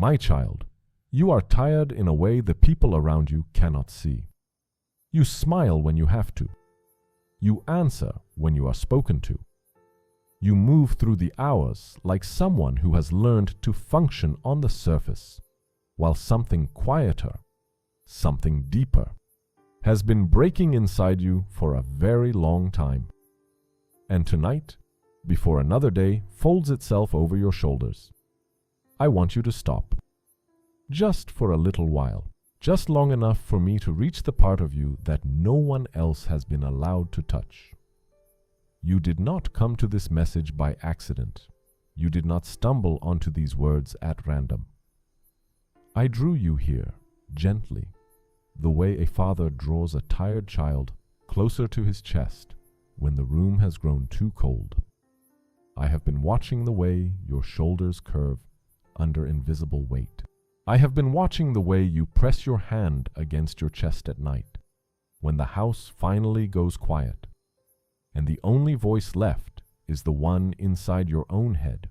My child, you are tired in a way the people around you cannot see. You smile when you have to. You answer when you are spoken to. You move through the hours like someone who has learned to function on the surface, while something quieter, something deeper, has been breaking inside you for a very long time. And tonight, before another day folds itself over your shoulders, I want you to stop. Just for a little while, just long enough for me to reach the part of you that no one else has been allowed to touch. You did not come to this message by accident. You did not stumble onto these words at random. I drew you here, gently, the way a father draws a tired child closer to his chest when the room has grown too cold. I have been watching the way your shoulders curve under invisible weight. I have been watching the way you press your hand against your chest at night, when the house finally goes quiet, and the only voice left is the one inside your own head.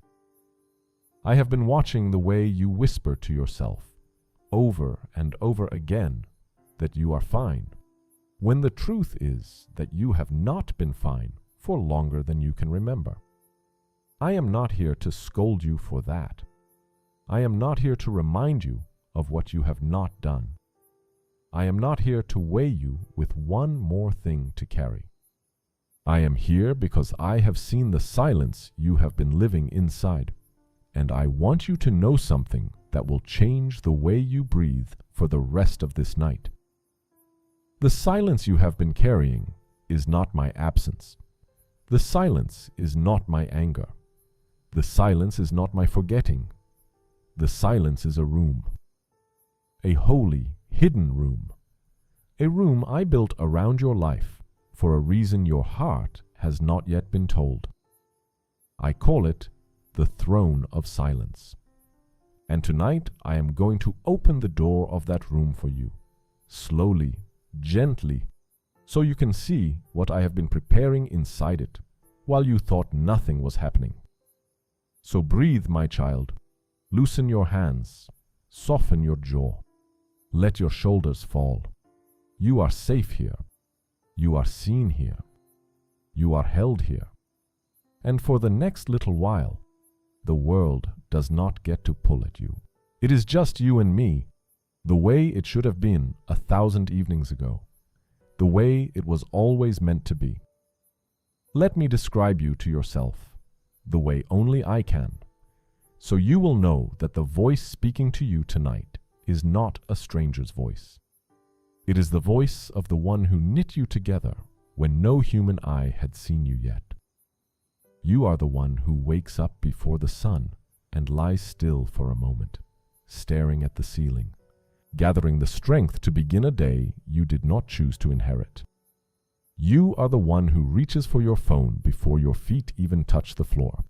I have been watching the way you whisper to yourself, over and over again, that you are fine, when the truth is that you have not been fine for longer than you can remember. I am not here to scold you for that. I am not here to remind you of what you have not done. I am not here to weigh you with one more thing to carry. I am here because I have seen the silence you have been living inside, and I want you to know something that will change the way you breathe for the rest of this night. The silence you have been carrying is not my absence. The silence is not my anger. The silence is not my forgetting. The silence is a room. A holy, hidden room. A room I built around your life for a reason your heart has not yet been told. I call it the throne of silence. And tonight I am going to open the door of that room for you, slowly, gently, so you can see what I have been preparing inside it, while you thought nothing was happening. So breathe, my child. Loosen your hands. Soften your jaw. Let your shoulders fall. You are safe here. You are seen here. You are held here. And for the next little while, the world does not get to pull at you. It is just you and me, the way it should have been 1,000 evenings ago, the way it was always meant to be. Let me describe you to yourself, the way only I can, so you will know that the voice speaking to you tonight is not a stranger's voice. It is the voice of the one who knit you together when no human eye had seen you yet. You are the one who wakes up before the sun and lies still for a moment, staring at the ceiling, gathering the strength to begin a day you did not choose to inherit. You are the one who reaches for your phone before your feet even touch the floor,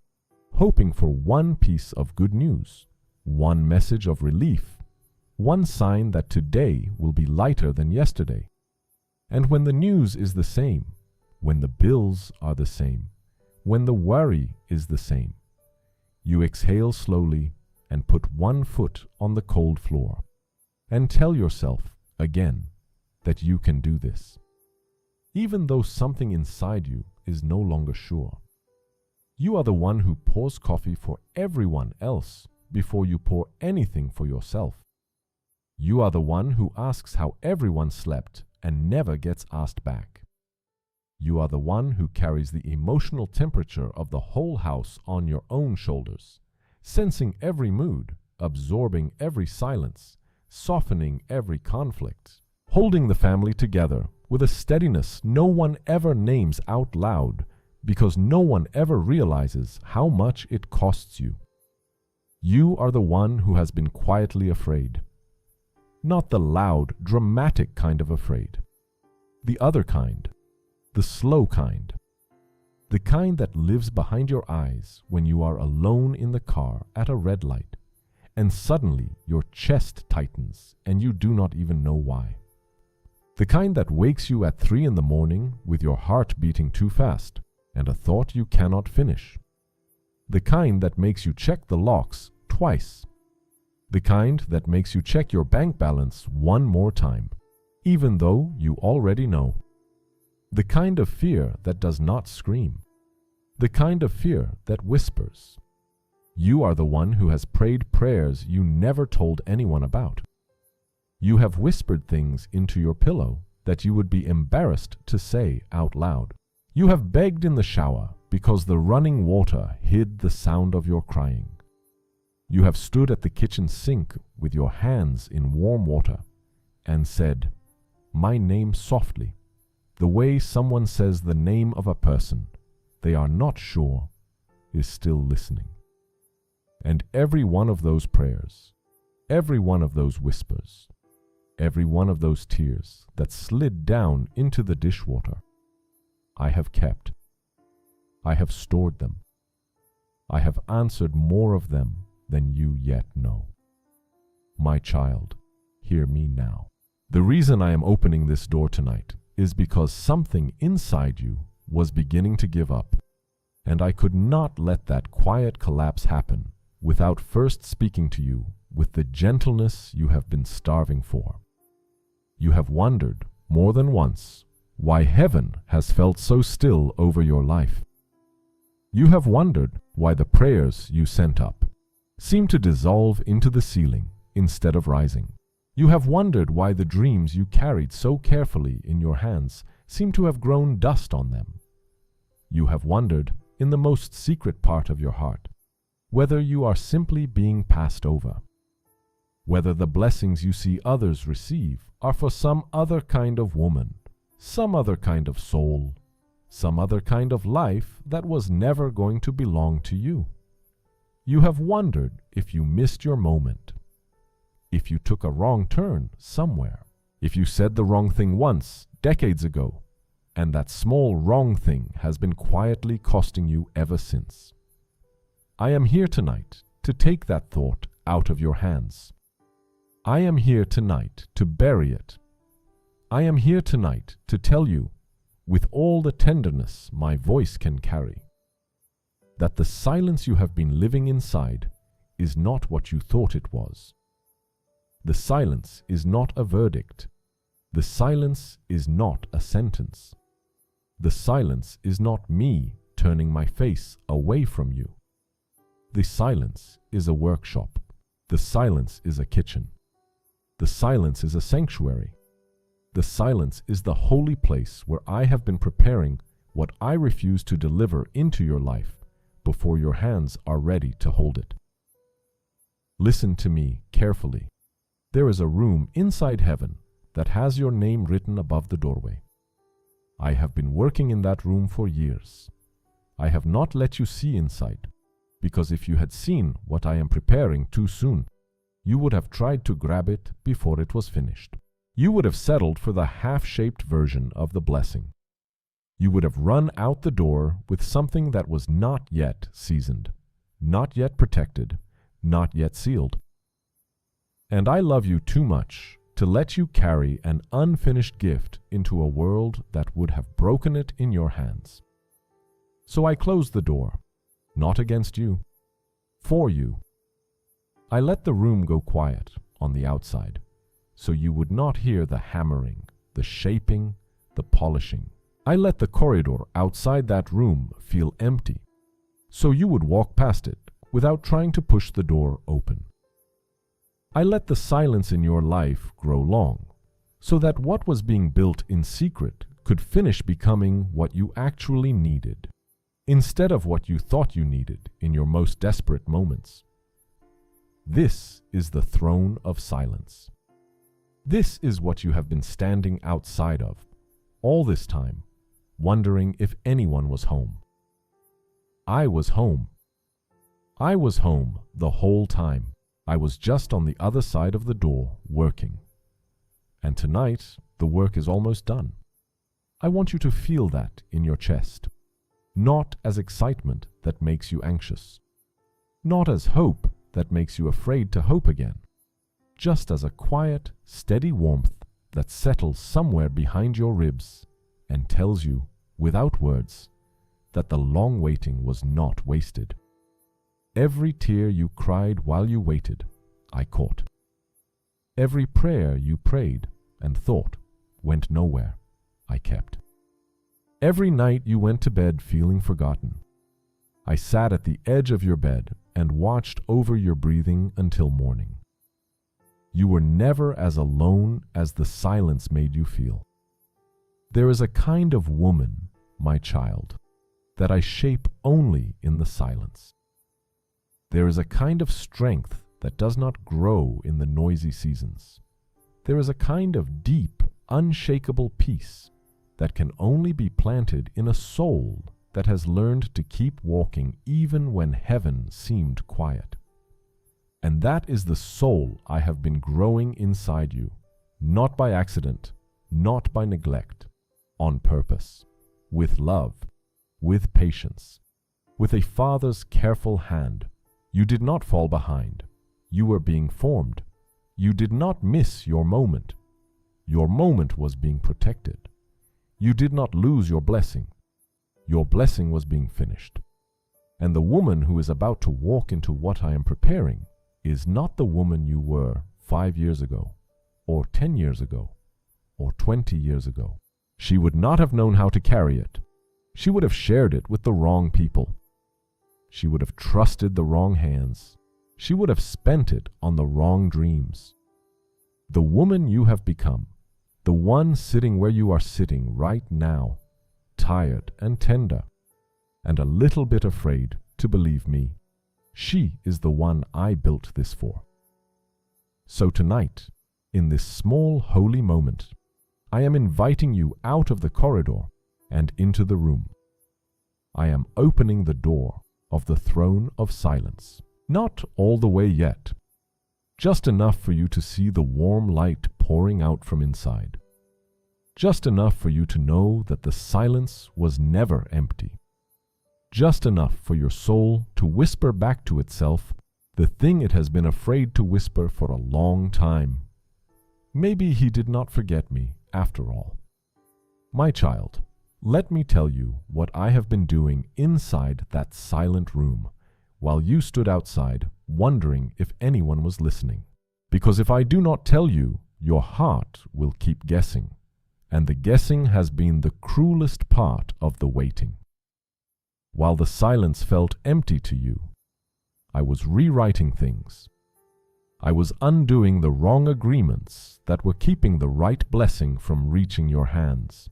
hoping for one piece of good news, one message of relief, one sign that today will be lighter than yesterday. And when the news is the same, when the bills are the same, when the worry is the same, you exhale slowly and put one foot on the cold floor and tell yourself again that you can do this, even though something inside you is no longer sure. You are the one who pours coffee for everyone else before you pour anything for yourself. You are the one who asks how everyone slept and never gets asked back. You are the one who carries the emotional temperature of the whole house on your own shoulders, sensing every mood, absorbing every silence, softening every conflict, holding the family together with a steadiness no one ever names out loud because no one ever realizes how much it costs you. You are the one who has been quietly afraid. Not the loud, dramatic kind of afraid. The other kind. The slow kind. The kind that lives behind your eyes when you are alone in the car at a red light, and suddenly your chest tightens and you do not even know why. The kind that wakes you at 3 a.m. with your heart beating too fast and a thought you cannot finish. The kind that makes you check the locks twice. The kind that makes you check your bank balance one more time, even though you already know. The kind of fear that does not scream. The kind of fear that whispers. You are the one who has prayed prayers you never told anyone about. You have whispered things into your pillow that you would be embarrassed to say out loud. You have begged in the shower because the running water hid the sound of your crying. You have stood at the kitchen sink with your hands in warm water and said, "My name," softly, the way someone says the name of a person they are not sure is still listening. And every one of those prayers, every one of those whispers, every one of those tears that slid down into the dishwater, I have kept. I have stored them. I have answered more of them than you yet know. My child, hear me now. The reason I am opening this door tonight is because something inside you was beginning to give up, and I could not let that quiet collapse happen without first speaking to you with the gentleness you have been starving for. You have wondered more than once why heaven has felt so still over your life. You have wondered why the prayers you sent up seem to dissolve into the ceiling instead of rising. You have wondered why the dreams you carried so carefully in your hands seem to have grown dust on them. You have wondered, in the most secret part of your heart, whether you are simply being passed over, whether the blessings you see others receive are for some other kind of woman, some other kind of soul, some other kind of life that was never going to belong to you. You have wondered if you missed your moment, if you took a wrong turn somewhere, if you said the wrong thing once, decades ago, and that small wrong thing has been quietly costing you ever since. I am here tonight to take that thought out of your hands. I am here tonight to bury it. I am here tonight to tell you, with all the tenderness my voice can carry, that the silence you have been living inside is not what you thought it was. The silence is not a verdict. The silence is not a sentence. The silence is not me turning my face away from you. The silence is a workshop. The silence is a kitchen. The silence is a sanctuary. The silence is the holy place where I have been preparing what I refuse to deliver into your life before your hands are ready to hold it. Listen to me carefully. There is a room inside heaven that has your name written above the doorway. I have been working in that room for years. I have not let you see inside, because if you had seen what I am preparing too soon, you would have tried to grab it before it was finished. You would have settled for the half-shaped version of the blessing. You would have run out the door with something that was not yet seasoned, not yet protected, not yet sealed. And I love you too much to let you carry an unfinished gift into a world that would have broken it in your hands. So I closed the door, not against you, for you. I let the room go quiet on the outside, so you would not hear the hammering, the shaping, the polishing. I let the corridor outside that room feel empty, so you would walk past it without trying to push the door open. I let the silence in your life grow long, so that what was being built in secret could finish becoming what you actually needed, instead of what you thought you needed in your most desperate moments. This is the throne of silence. This is what you have been standing outside of all this time, wondering if anyone was home. I was home. I was home the whole time. I was just on the other side of the door working. And tonight, the work is almost done. I want you to feel that in your chest, not as excitement that makes you anxious, not as hope that makes you afraid to hope again, just as a quiet, steady warmth that settles somewhere behind your ribs and tells you, without words, that the long waiting was not wasted. Every tear you cried while you waited I caught. Every prayer you prayed and thought went nowhere, I kept. Every night you went to bed feeling forgotten. I sat at the edge of your bed and watched over your breathing until morning. You were never as alone as the silence made you feel. There is a kind of woman, my child, that I shape only in the silence. There is a kind of strength that does not grow in the noisy seasons. There is a kind of deep, unshakable peace that can only be planted in a soul that has learned to keep walking even when heaven seemed quiet. And that is the soul I have been growing inside you, not by accident, not by neglect, on purpose, with love, with patience, with a father's careful hand. You did not fall behind. You were being formed. You did not miss your moment. Your moment was being protected. You did not lose your blessing. Your blessing was being finished. And the woman who is about to walk into what I am preparing is not the woman you were 5 years ago, or 10 years ago, or 20 years ago. She would not have known how to carry it. She would have shared it with the wrong people. She would have trusted the wrong hands. She would have spent it on the wrong dreams. The woman you have become, the one sitting where you are sitting right now, tired and tender, and a little bit afraid to believe me, she is the one I built this for. So tonight, in this small holy moment, I am inviting you out of the corridor and into the room. I am opening the door of the throne of silence. Not all the way yet, just enough for you to see the warm light pouring out from inside. Just enough for you to know that the silence was never empty. Just enough for your soul to whisper back to itself the thing it has been afraid to whisper for a long time. Maybe he did not forget me after all. My child, let me tell you what I have been doing inside that silent room while you stood outside wondering if anyone was listening. Because if I do not tell you, your heart will keep guessing, and the guessing has been the cruelest part of the waiting. While the silence felt empty to you, I was rewriting things. I was undoing the wrong agreements that were keeping the right blessing from reaching your hands.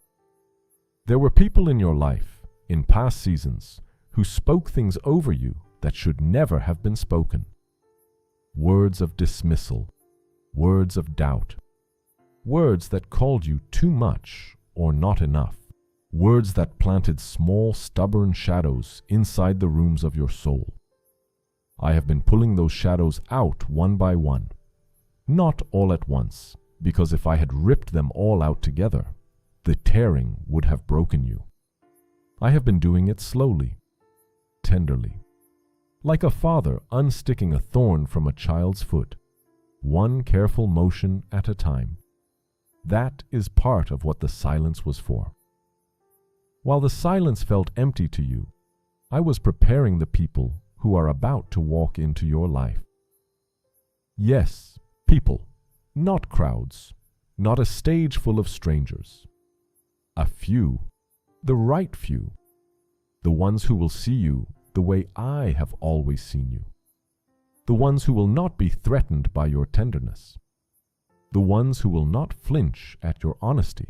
There were people in your life, in past seasons, who spoke things over you that should never have been spoken. Words of dismissal, words of doubt, words that called you too much or not enough, words that planted small, stubborn shadows inside the rooms of your soul. I have been pulling those shadows out one by one, not all at once, because if I had ripped them all out together, the tearing would have broken you. I have been doing it slowly, tenderly, like a father unsticking a thorn from a child's foot, one careful motion at a time. That is part of what the silence was for. While the silence felt empty to you, I was preparing the people who are about to walk into your life. Yes, people, not crowds, not a stage full of strangers. A few, the right few, the ones who will see you the way I have always seen you, the ones who will not be threatened by your tenderness, the ones who will not flinch at your honesty,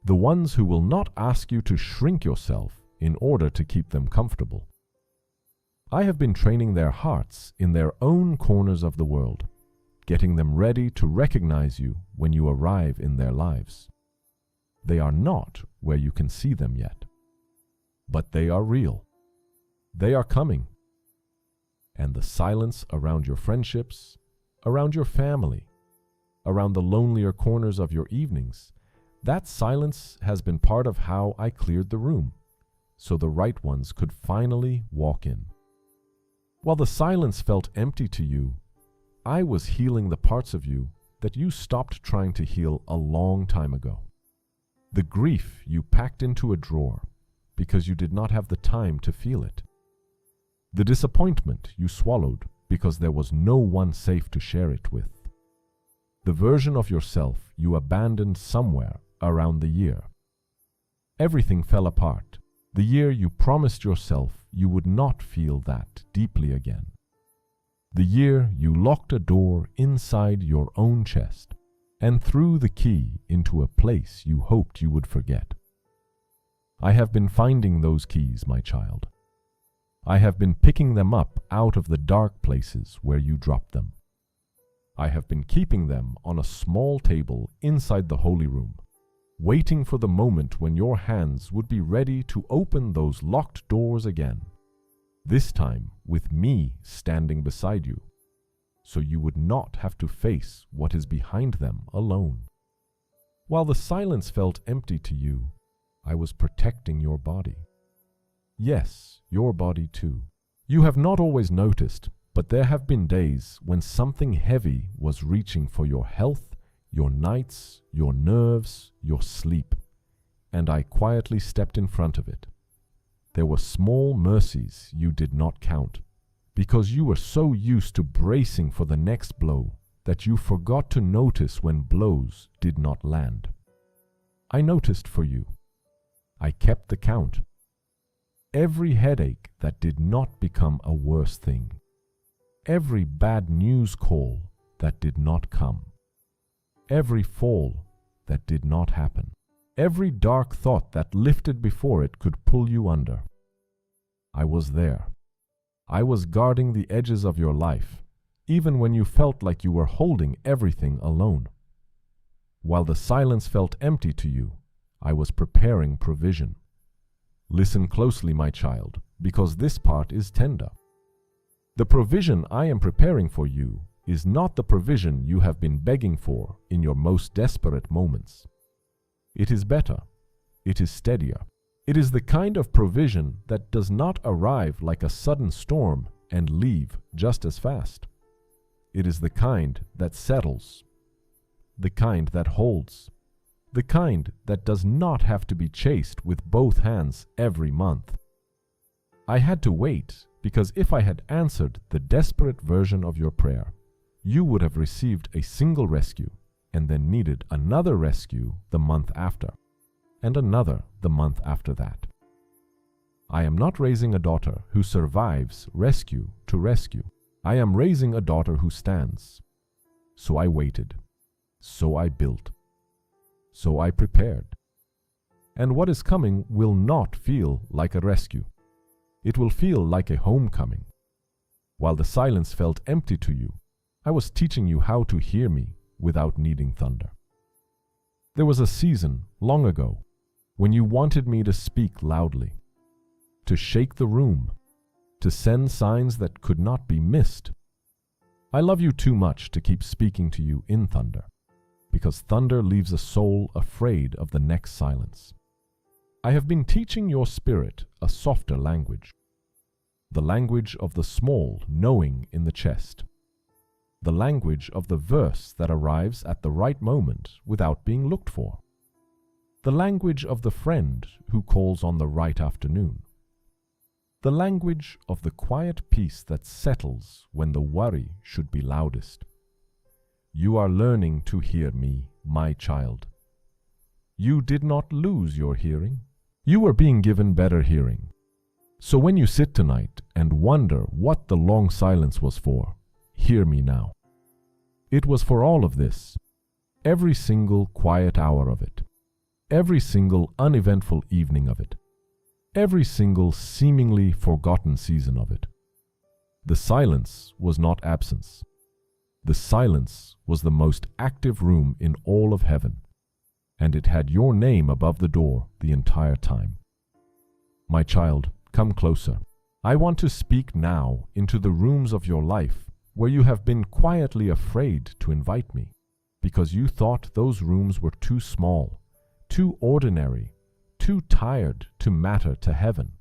the ones who will not ask you to shrink yourself in order to keep them comfortable. I have been training their hearts in their own corners of the world, getting them ready to recognize you when you arrive in their lives. They are not where you can see them yet, but they are real. They are coming. And the silence around your friendships, around your family, around the lonelier corners of your evenings, that silence has been part of how I cleared the room, so the right ones could finally walk in. While the silence felt empty to you, I was healing the parts of you that you stopped trying to heal a long time ago. The grief you packed into a drawer because you did not have the time to feel it. The disappointment you swallowed because there was no one safe to share it with. The version of yourself you abandoned somewhere around the year. Everything fell apart. The year you promised yourself you would not feel that deeply again. The year you locked a door inside your own chest and threw the key into a place you hoped you would forget. I have been finding those keys, my child. I have been picking them up out of the dark places where you dropped them. I have been keeping them on a small table inside the holy room, waiting for the moment when your hands would be ready to open those locked doors again, this time with me standing beside you, so you would not have to face what is behind them alone. While the silence felt empty to you, I was protecting your body. Yes, your body too. You have not always noticed, but there have been days when something heavy was reaching for your health, your nights, your nerves, your sleep, and I quietly stepped in front of it. There were small mercies you did not count, because you were so used to bracing for the next blow that you forgot to notice when blows did not land. I noticed for you. I kept the count. Every headache that did not become a worse thing. Every bad news call that did not come. Every fall that did not happen. Every dark thought that lifted before it could pull you under. I was there. I was guarding the edges of your life, even when you felt like you were holding everything alone. While the silence felt empty to you, I was preparing provision. Listen closely, my child, because this part is tender. The provision I am preparing for you is not the provision you have been begging for in your most desperate moments. It is better. It is steadier. It is the kind of provision that does not arrive like a sudden storm and leave just as fast. It is the kind that settles, the kind that holds, the kind that does not have to be chased with both hands every month. I had to wait because if I had answered the desperate version of your prayer, you would have received a single rescue and then needed another rescue the month after, and another the month after that. I am not raising a daughter who survives rescue to rescue. I am raising a daughter who stands. So I waited. So I built. So I prepared. And what is coming will not feel like a rescue. It will feel like a homecoming. While the silence felt empty to you, I was teaching you how to hear me without needing thunder. There was a season, long ago, when you wanted me to speak loudly, to shake the room, to send signs that could not be missed. I love you too much to keep speaking to you in thunder, because thunder leaves a soul afraid of the next silence. I have been teaching your spirit a softer language, the language of the small knowing in the chest, the language of the verse that arrives at the right moment without being looked for, the language of the friend who calls on the right afternoon, the language of the quiet peace that settles when the worry should be loudest. You are learning to hear me, my child. You did not lose your hearing. You are being given better hearing. So when you sit tonight and wonder what the long silence was for, hear me now. It was for all of this, every single quiet hour of it, every single uneventful evening of it, every single seemingly forgotten season of it. The silence was not absence. The silence was the most active room in all of heaven, and it had your name above the door the entire time. My child, come closer. I want to speak now into the rooms of your life where you have been quietly afraid to invite me, because you thought those rooms were too small, too ordinary, too tired to matter to heaven.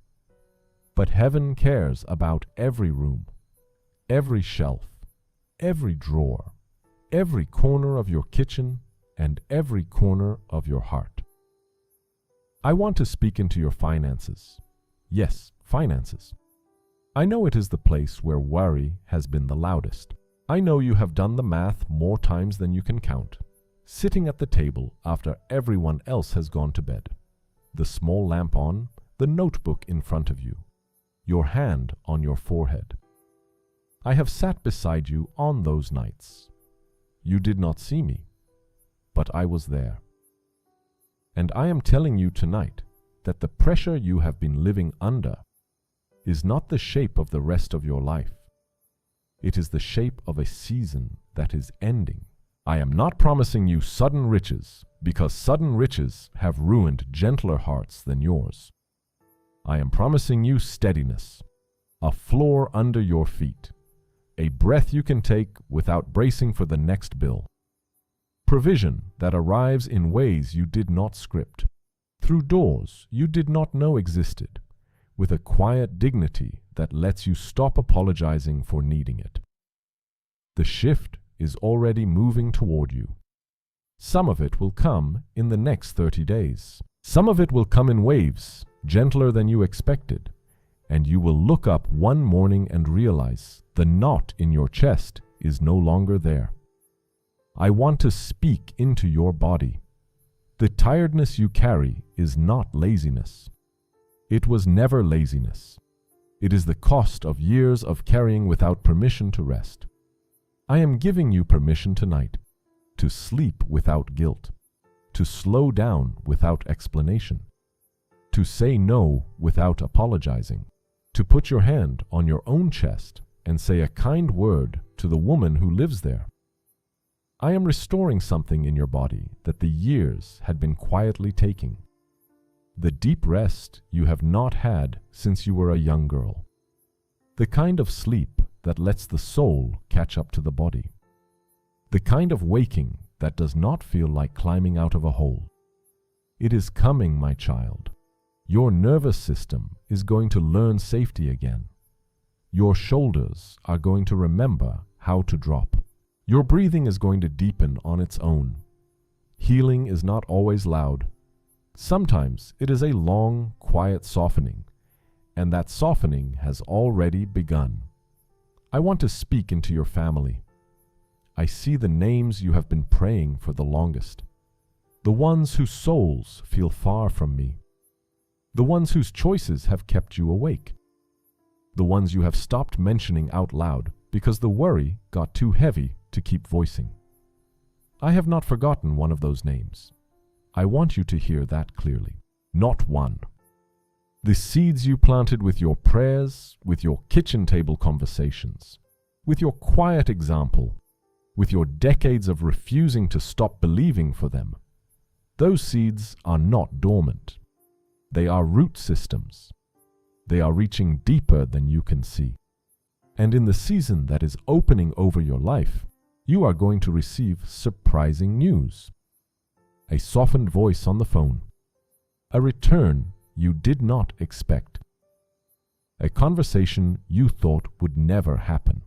But heaven cares about every room, every shelf, every drawer, every corner of your kitchen, and every corner of your heart. I want to speak into your finances. Yes, finances. I know it is the place where worry has been the loudest. I know you have done the math more times than you can count, sitting at the table after everyone else has gone to bed, the small lamp on, the notebook in front of you, your hand on your forehead. I have sat beside you on those nights. You did not see me, but I was there. And I am telling you tonight that the pressure you have been living under is not the shape of the rest of your life. It is the shape of a season that is ending. I am not promising you sudden riches, because sudden riches have ruined gentler hearts than yours. I am promising you steadiness, a floor under your feet, a breath you can take without bracing for the next bill. Provision that arrives in ways you did not script, through doors you did not know existed, with a quiet dignity that lets you stop apologizing for needing it. The shift is already moving toward you. Some of it will come in the next 30 days. Some of it will come in waves, gentler than you expected, and you will look up one morning and realize the knot in your chest is no longer there. I want to speak into your body. The tiredness you carry is not laziness. It was never laziness. It is the cost of years of carrying without permission to rest. I am giving you permission tonight to sleep without guilt, to slow down without explanation, to say no without apologizing, to put your hand on your own chest and say a kind word to the woman who lives there. I am restoring something in your body that the years had been quietly taking. The deep rest you have not had since you were a young girl. The kind of sleep that lets the soul catch up to the body. The kind of waking that does not feel like climbing out of a hole. It is coming, my child. Your nervous system is going to learn safety again. Your shoulders are going to remember how to drop. Your breathing is going to deepen on its own. Healing is not always loud. Sometimes it is a long, quiet softening, and that softening has already begun. I want to speak into your family. I see the names you have been praying for the longest, the ones whose souls feel far from me, the ones whose choices have kept you awake, the ones you have stopped mentioning out loud because the worry got too heavy to keep voicing. I have not forgotten one of those names. I want you to hear that clearly. Not one. The seeds you planted with your prayers, with your kitchen table conversations, with your quiet example, with your decades of refusing to stop believing for them, those seeds are not dormant. They are root systems. They are reaching deeper than you can see. And in the season that is opening over your life, you are going to receive surprising news. A softened voice on the phone. A return you did not expect. A conversation you thought would never happen.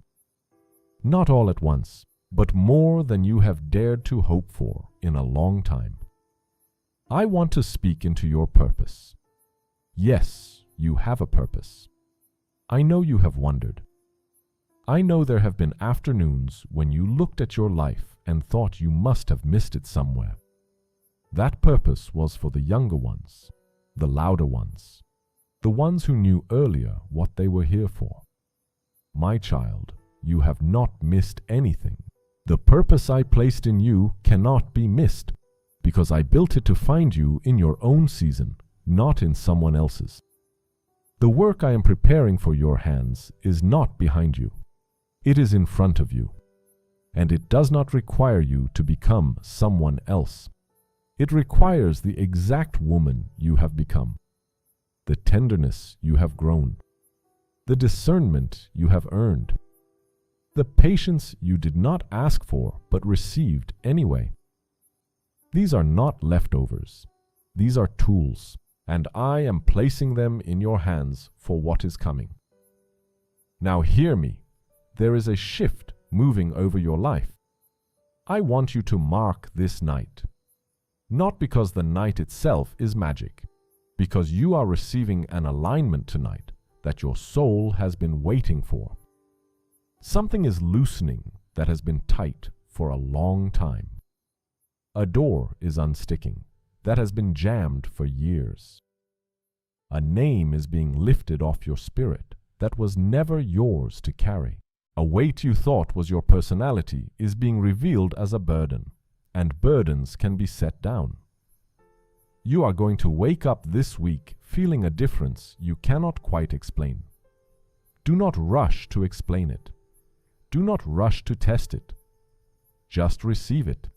Not all at once, but more than you have dared to hope for in a long time. I want to speak into your purpose. Yes, you have a purpose. I know you have wondered. I know there have been afternoons when you looked at your life and thought you must have missed it somewhere. That purpose was for the younger ones, the louder ones, the ones who knew earlier what they were here for. My child, you have not missed anything. The purpose I placed in you cannot be missed, because I built it to find you in your own season, not in someone else's. The work I am preparing for your hands is not behind you. It is in front of you, and it does not require you to become someone else. It requires the exact woman you have become, the tenderness you have grown, the discernment you have earned, the patience you did not ask for but received anyway. These are not leftovers. These are tools, and I am placing them in your hands for what is coming. Now hear me. There is a shift moving over your life. I want you to mark this night. Not because the night itself is magic, because you are receiving an alignment tonight that your soul has been waiting for. Something is loosening that has been tight for a long time. A door is unsticking that has been jammed for years. A name is being lifted off your spirit that was never yours to carry. A weight you thought was your personality is being revealed as a burden, and burdens can be set down. You are going to wake up this week feeling a difference you cannot quite explain. Do not rush to explain it. Do not rush to test it. Just receive it.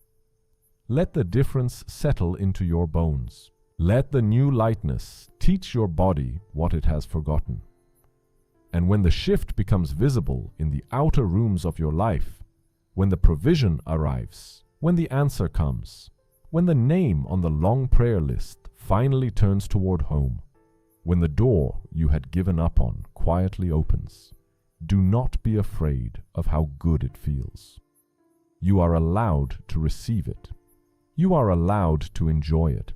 Let the difference settle into your bones. Let the new lightness teach your body what it has forgotten. And when the shift becomes visible in the outer rooms of your life, when the provision arrives, when the answer comes, when the name on the long prayer list finally turns toward home, when the door you had given up on quietly opens, do not be afraid of how good it feels. You are allowed to receive it. You are allowed to enjoy it.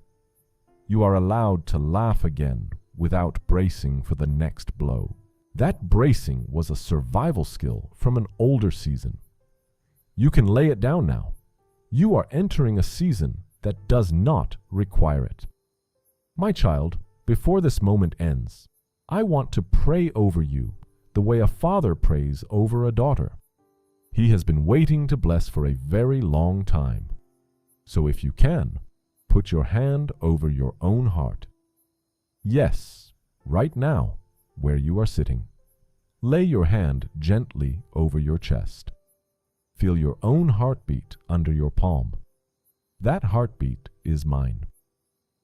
You are allowed to laugh again without bracing for the next blow. That bracing was a survival skill from an older season. You can lay it down now. You are entering a season that does not require it. My child, before this moment ends, I want to pray over you the way a father prays over a daughter. He has been waiting to bless for a very long time. So if you can, put your hand over your own heart. Yes, right now, where you are sitting. Lay your hand gently over your chest. Feel your own heartbeat under your palm. That heartbeat is mine.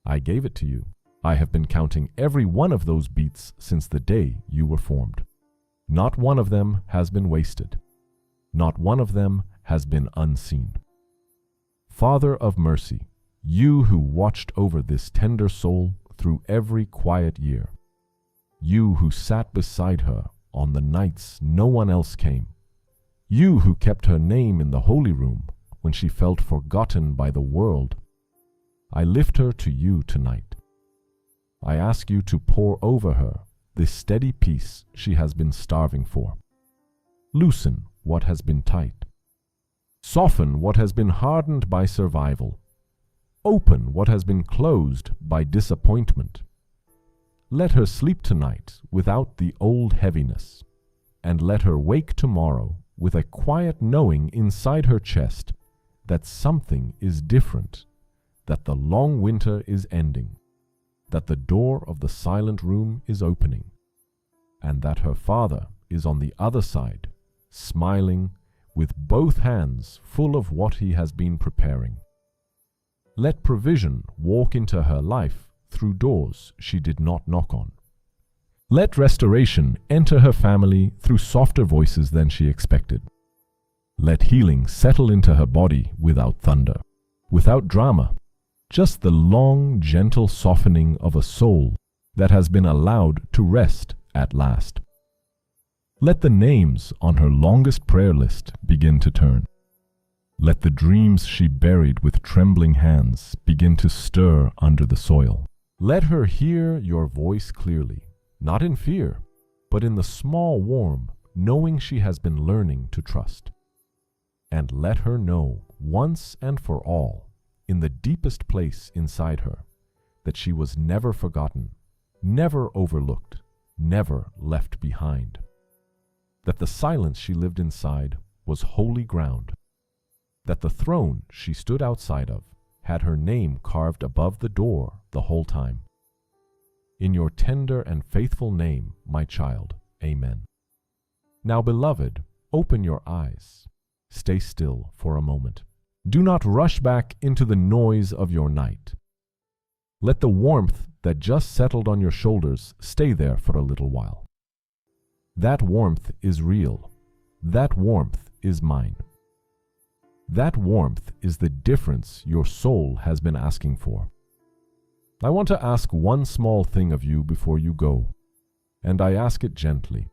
I gave it to you. I have been counting every one of those beats since the day you were formed. Not one of them has been wasted. Not one of them has been unseen. Father of mercy, you who watched over this tender soul through every quiet year, you who sat beside her on the nights no one else came, you who kept her name in the holy room when she felt forgotten by the world, I lift her to you tonight. I ask you to pour over her this steady peace she has been starving for. Loosen what has been tight. Soften what has been hardened by survival. Open what has been closed by disappointment. Let her sleep tonight without the old heaviness, and let her wake tomorrow with a quiet knowing inside her chest that something is different, that the long winter is ending, that the door of the silent room is opening, and that her father is on the other side, smiling with both hands full of what he has been preparing. Let provision walk into her life through doors she did not knock on. Let restoration enter her family through softer voices than she expected. Let healing settle into her body without thunder, without drama, just the long, gentle softening of a soul that has been allowed to rest at last. Let the names on her longest prayer list begin to turn. Let the dreams she buried with trembling hands begin to stir under the soil. Let her hear your voice clearly, not in fear, but in the small warm knowing she has been learning to trust. And let her know once and for all, in the deepest place inside her, that she was never forgotten, never overlooked, never left behind. That the silence she lived inside was holy ground. That the throne she stood outside of had her name carved above the door the whole time. In your tender and faithful name, my child, amen. Now, beloved, open your eyes. Stay still for a moment. Do not rush back into the noise of your night. Let the warmth that just settled on your shoulders stay there for a little while. That warmth is real. That warmth is mine. That warmth is the difference your soul has been asking for. I want to ask one small thing of you before you go, and I ask it gently.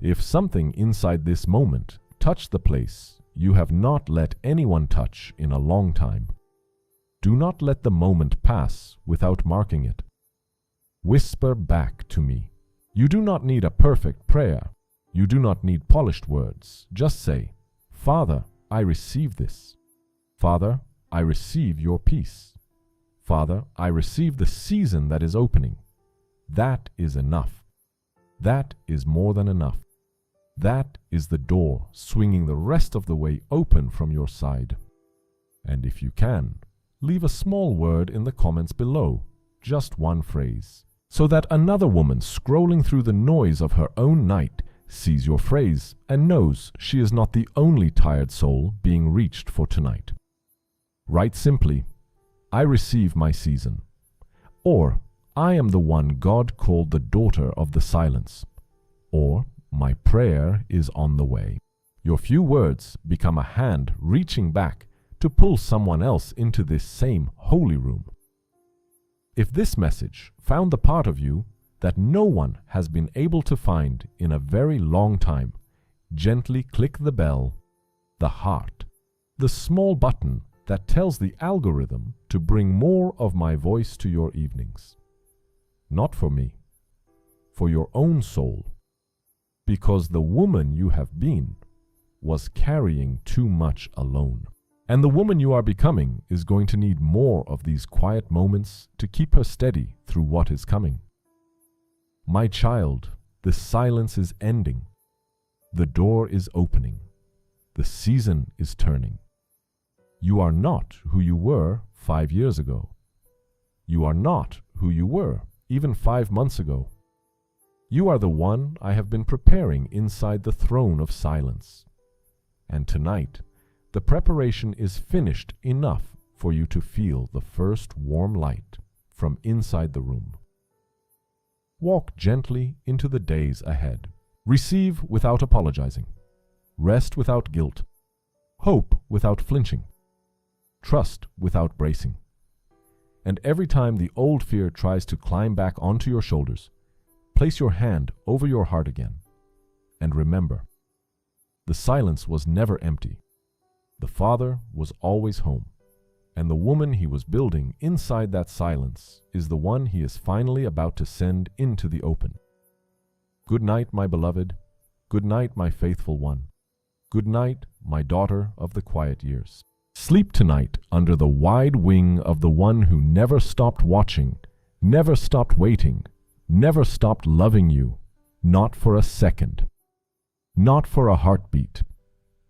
If something inside this moment touched the place you have not let anyone touch in a long time, do not let the moment pass without marking it. Whisper back to me, You do not need a perfect prayer. You do not need polished words. Just say, Father, I receive this. Father, I receive your peace. Father, I receive the season that is opening. That is enough. That is more than enough. That is the door swinging the rest of the way open from your side. And if you can, leave a small word in the comments below, just one phrase, so that another woman scrolling through the noise of her own night sees your phrase and knows she is not the only tired soul being reached for tonight. Write simply, I receive my season. Or, I am the one God called the daughter of the silence. Or, my prayer is on the way. Your few words become a hand reaching back to pull someone else into this same holy room. If this message found the part of you that no one has been able to find in a very long time, gently click the bell, the heart, the small button that tells the algorithm to bring more of my voice to your evenings. Not for me, for your own soul, because the woman you have been was carrying too much alone. And the woman you are becoming is going to need more of these quiet moments to keep her steady through what is coming. My child, the silence is ending. The door is opening. The season is turning. You are not who you were 5 years ago. You are not who you were even 5 months ago. You are the one I have been preparing inside the throne of silence. And tonight, the preparation is finished enough for you to feel the first warm light from inside the room. Walk gently into the days ahead. Receive without apologizing. Rest without guilt. Hope without flinching. Trust without bracing. And every time the old fear tries to climb back onto your shoulders, place your hand over your heart again. And remember, the silence was never empty. The Father was always home, and the woman he was building inside that silence is the one he is finally about to send into the open. Good night, my beloved. Good night, my faithful one. Good night, my daughter of the quiet years. Sleep tonight under the wide wing of the one who never stopped watching, never stopped waiting, never stopped loving you, not for a second, not for a heartbeat,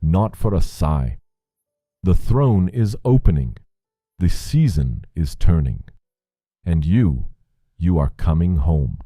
not for a sigh. The throne is opening, the season is turning, and you are coming home.